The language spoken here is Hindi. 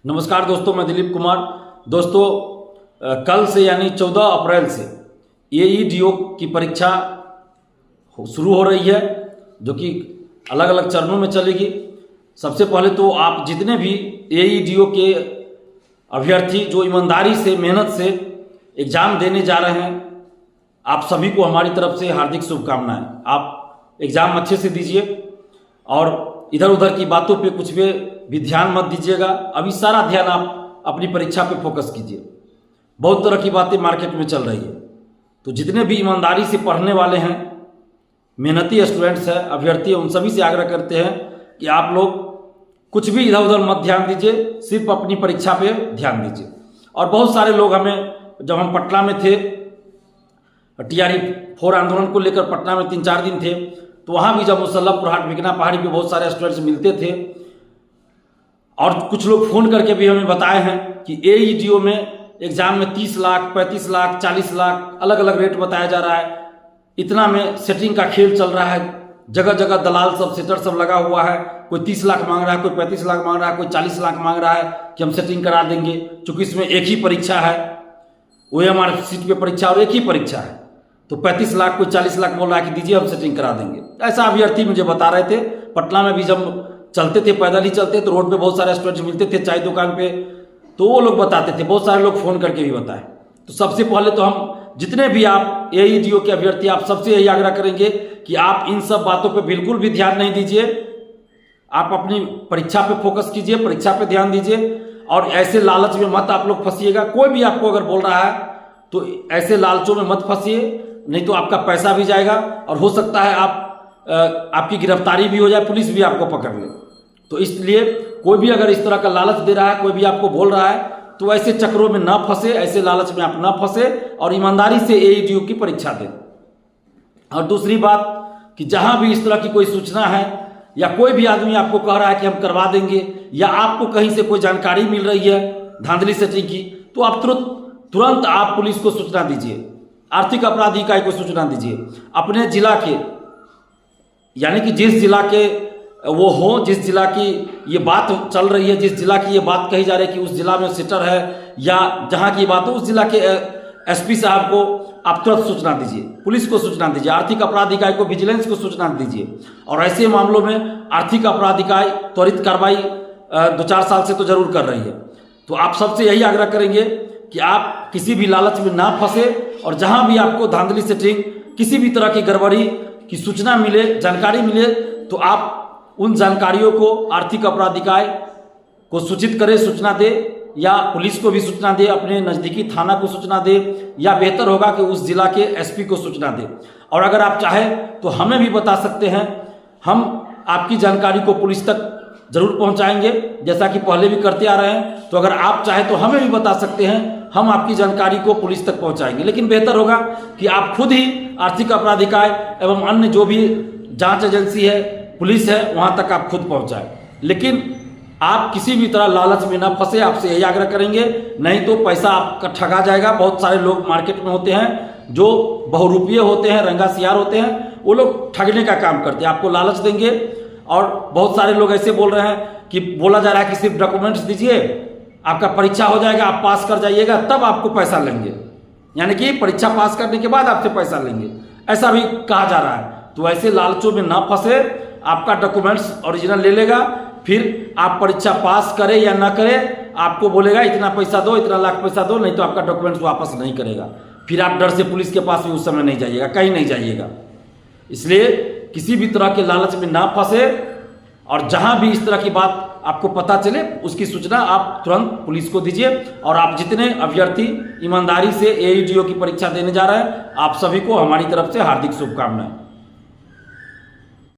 नमस्कार दोस्तों, मैं दिलीप कुमार। दोस्तों, कल से यानी 14 अप्रैल से AEDO की परीक्षा शुरू हो रही है, जो कि अलग अलग चरणों में चलेगी। सबसे पहले तो आप जितने भी AEDO के अभ्यर्थी जो ईमानदारी से मेहनत से एग्ज़ाम देने जा रहे हैं, आप सभी को हमारी तरफ से हार्दिक शुभकामनाएं। आप एग्ज़ाम अच्छे से दीजिए और इधर उधर की बातों पे कुछ भी ध्यान मत दीजिएगा। अभी सारा ध्यान आप अपनी परीक्षा पे फोकस कीजिए। बहुत तरह की बातें मार्केट में चल रही है, तो जितने भी ईमानदारी से पढ़ने वाले हैं, मेहनती स्टूडेंट्स हैं, अभ्यर्थी हैं, उन सभी से आग्रह करते हैं कि आप लोग कुछ भी इधर उधर मत ध्यान दीजिए, सिर्फ अपनी परीक्षा पे ध्यान दीजिए। और बहुत सारे लोग हमें, जब हम पटना में थे, TRE 4 आंदोलन को लेकर पटना में 3-4 दिन थे, तो वहाँ भी जब मुसल्लमपुर हाट बिकना पहाड़ी पे बहुत सारे स्टूडेंट्स मिलते थे और कुछ लोग फ़ोन करके भी हमें बताए हैं कि AEDO में एग्ज़ाम में 30 लाख, 35 लाख, 40 लाख अलग अलग रेट बताया जा रहा है। इतना में सेटिंग का खेल चल रहा है, जगह जगह दलाल सब, सेटर सब लगा हुआ है। कोई 30 लाख मांग रहा है, कोई 35 लाख मांग रहा है, कोई 40 लाख मांग रहा है कि हम सेटिंग करा देंगे। चूँकि इसमें एक ही परीक्षा है, OMR सीट पे परीक्षा और एक ही परीक्षा है, तो 35 लाख, कोई 40 लाख बोल रहा है कि दीजिए हम सेटिंग करा देंगे। ऐसा अभ्यर्थी मुझे बता रहे थे। पटना में भी जब चलते थे, पैदल ही चलते, तो रोड पे बहुत सारे स्टूडेंट्स मिलते थे चाय दुकान पे, तो वो लोग बताते थे। बहुत सारे लोग फ़ोन करके भी बताए। तो सबसे पहले तो हम जितने भी आप AEDO के अभ्यर्थी, आप सबसे यही आग्रह करेंगे कि आप इन सब बातों पर बिल्कुल भी ध्यान नहीं दीजिए। आप अपनी परीक्षा पे फोकस कीजिए, परीक्षा पे ध्यान दीजिए और ऐसे लालच में मत आप लोग फंसिएगा। कोई भी आपको अगर बोल रहा है तो ऐसे लालचों में मत फंसिए, नहीं तो आपका पैसा भी जाएगा और हो सकता है आपकी गिरफ्तारी भी हो जाए, पुलिस भी आपको पकड़ ले। तो इसलिए कोई भी अगर इस तरह का लालच दे रहा है, कोई भी आपको बोल रहा है, तो ऐसे चक्रों में ना फंसे, ऐसे लालच में आप ना फंसे और ईमानदारी से AEDO की परीक्षा दें। और दूसरी बात कि जहां भी इस तरह की कोई सूचना है या कोई भी आदमी आपको कह रहा है कि हम करवा देंगे, या आपको कहीं से कोई जानकारी मिल रही है धांधली सेटिंग की, तो आप तुरंत आप पुलिस को सूचना दीजिए, आर्थिक अपराध इकाई को सूचना दीजिए। अपने जिला के, यानी कि जिस जिला के वो हो, जिस जिला की ये बात चल रही है, जिस जिला की ये बात कही जा रही है कि उस जिला में सेटर है, या जहां की बात हो, उस जिला के SP साहब को आप तुरंत सूचना दीजिए, पुलिस को सूचना दीजिए, आर्थिक अपराध इकाई को, विजिलेंस को सूचना दीजिए। और ऐसे मामलों में आर्थिक अपराध इकाई त्वरित कार्रवाई 2-4 साल से तो जरूर कर रही है। तो आप सबसे यही आग्रह करेंगे कि आप किसी भी लालच में ना फंसे और जहां भी आपको धांधली सेटिंग, किसी भी तरह की गड़बड़ी की सूचना मिले, जानकारी मिले, तो आप उन जानकारियों को आर्थिक अपराध इकाई को सूचित करें, सूचना दे, या पुलिस को भी सूचना दे, अपने नज़दीकी थाना को सूचना दे, या बेहतर होगा कि उस जिला के SP को सूचना दे। और अगर आप चाहें तो हमें भी बता सकते हैं, हम आपकी जानकारी को पुलिस तक जरूर पहुंचाएंगे, जैसा कि पहले भी करते आ रहे हैं। तो अगर आप चाहें तो हमें भी बता सकते हैं, हम आपकी जानकारी को पुलिस तक पहुंचाएंगे। लेकिन बेहतर होगा कि आप खुद ही आर्थिक अपराध इकाई एवं अन्य जो भी जांच एजेंसी है, पुलिस है, वहां तक आप खुद पहुंचाएं। लेकिन आप किसी भी तरह लालच में ना फंसे, आपसे यही आग्रह करेंगे, नहीं तो पैसा आपका ठगा जाएगा। बहुत सारे लोग मार्केट में होते हैं जो बहुरूपीय होते हैं, रंगासियार होते हैं, वो लोग ठगने का काम करते हैं, आपको लालच देंगे। और बहुत सारे लोग ऐसे बोल रहे हैं कि बोला जा रहा है कि सिर्फ डॉक्यूमेंट्स दीजिए, आपका परीक्षा हो जाएगा, आप पास कर जाइएगा, तब आपको पैसा लेंगे, यानी कि परीक्षा पास करने के बाद आपसे पैसा लेंगे, ऐसा भी कहा जा रहा है। तो ऐसे लालचों में ना फंसे, आपका डॉक्यूमेंट्स ओरिजिनल ले लेगा, फिर आप परीक्षा पास करें या ना करें, आपको बोलेगा इतना पैसा दो, इतना लाख पैसा दो, नहीं तो आपका डॉक्यूमेंट्स वापस नहीं करेगा। फिर आप डर से पुलिस के पास भी उस समय नहीं जाइएगा, कहीं नहीं जाइएगा। इसलिए किसी भी तरह के लालच में ना फंसे और जहां भी इस तरह की बात आपको पता चले, उसकी सूचना आप तुरंत पुलिस को दीजिए। और आप जितने अभ्यर्थी ईमानदारी से AEDO की परीक्षा देने जा रहे हैं, आप सभी को हमारी तरफ से हार्दिक शुभकामनाएं।